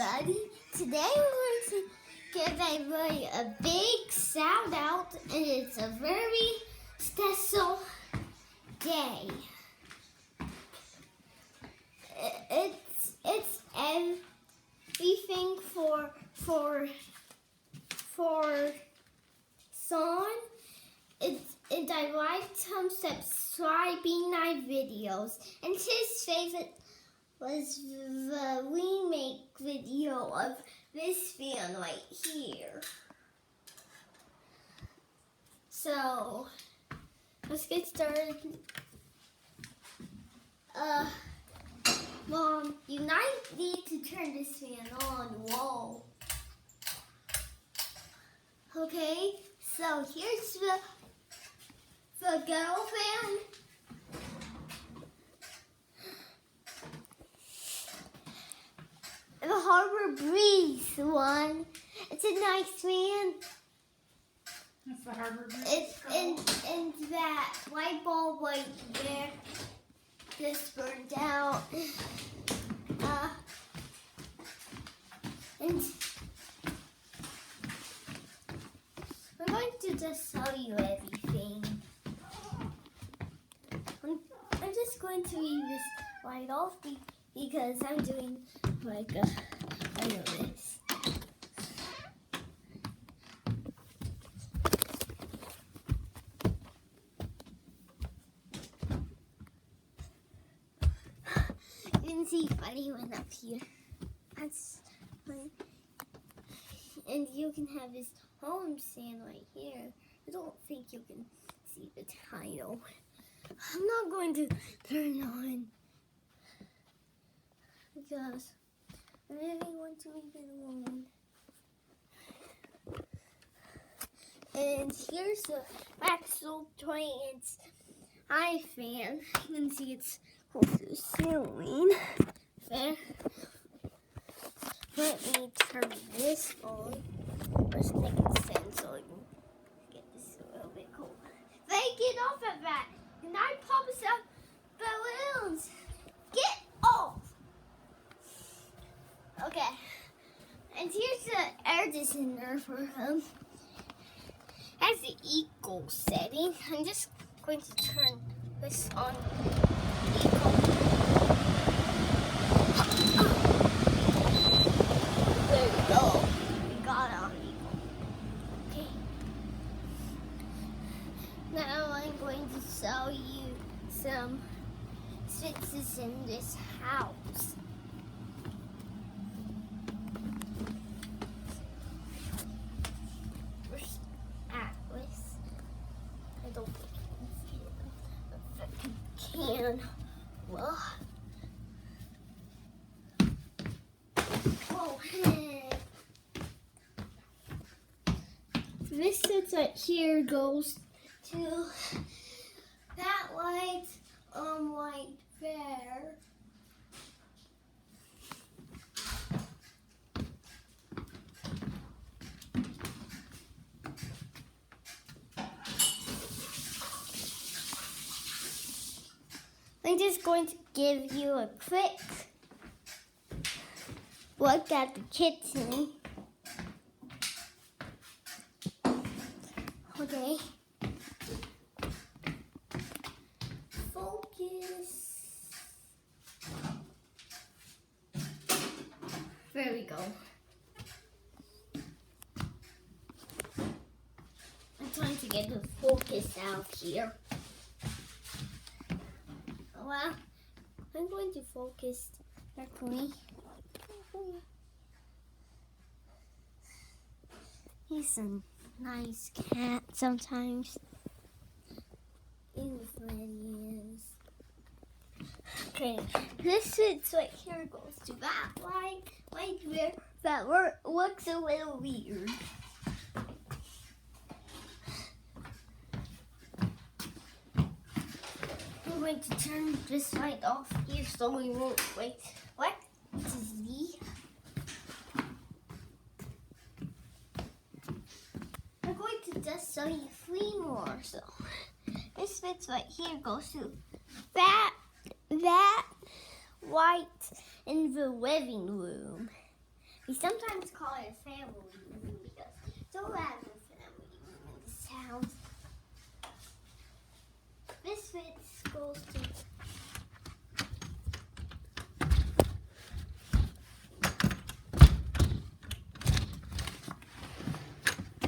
everybody. Today we're going to give a big shout out, and it's a very special day. It's everything for Son. And I liked him subscribing my videos, and his favorite was the remake video of this fan right here. So let's get started. Mom, you might need to turn this fan on. Whoa. Okay, so here's the girl fan. The Harbor Breeze one. It's a nice fan. That's the Harbor Breeze. It's and that light bulb right there just burned out. And I'm going to just show you everything. I'm just going to leave this light off because I'm doing like I know this. You can see Buddy went up here. That's fine. And you can have his home stand right here. I don't think you can see the title. I'm not going to turn it on because I really want to leave it alone. And here's the Maxwell Toy's eye fan. You can see it's close to the ceiling. There. Let me turn this on. Let's make it sense so I can get this a little bit cool. They get off of that. And I pop some balloons. Get off. Okay. And here's the air conditioner for him. That's the equal setting. I'm just going to turn this on equal. There we go. We got it on equal. Okay. Now I'm going to show you some switches in this house. First, Atlas. I don't think you can see it. If I can. Well. Oh, hey. This switch right here goes to that light right there. I'm just going to give you a quick look at the kitchen. Okay. Focus. There we go. I'm trying to get the focus out here. Well, I'm going to focus correctly. He's a nice cat sometimes. Even Freddy is. Okay, this switch right here goes to that light right there. That looks a little weird. I'm going to turn this light off here so we won't wait. What? This is V. I'm going to just show you 3 more. So this switch right here goes to that white in the living room. We sometimes call it a family room because it's all have a family room in this house. Misfits goes to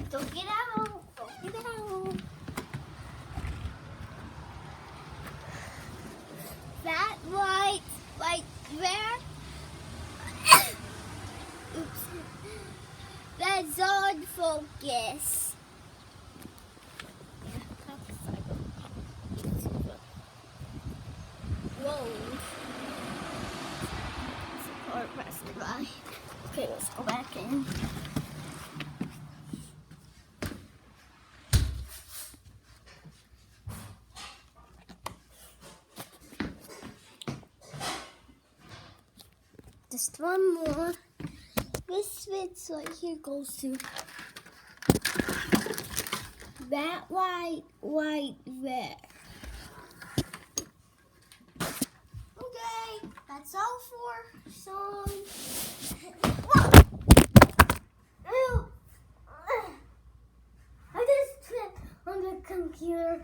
don't get out. Don't get out. That right there. Oops. That's on focus. Whoa. Car passed by. Okay, let's go back in. Just one more. This fits right here goes to that light right there. Okay, that's all for songs. Ew. I just tripped on the computer.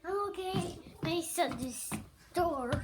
I'm okay. I shut this door.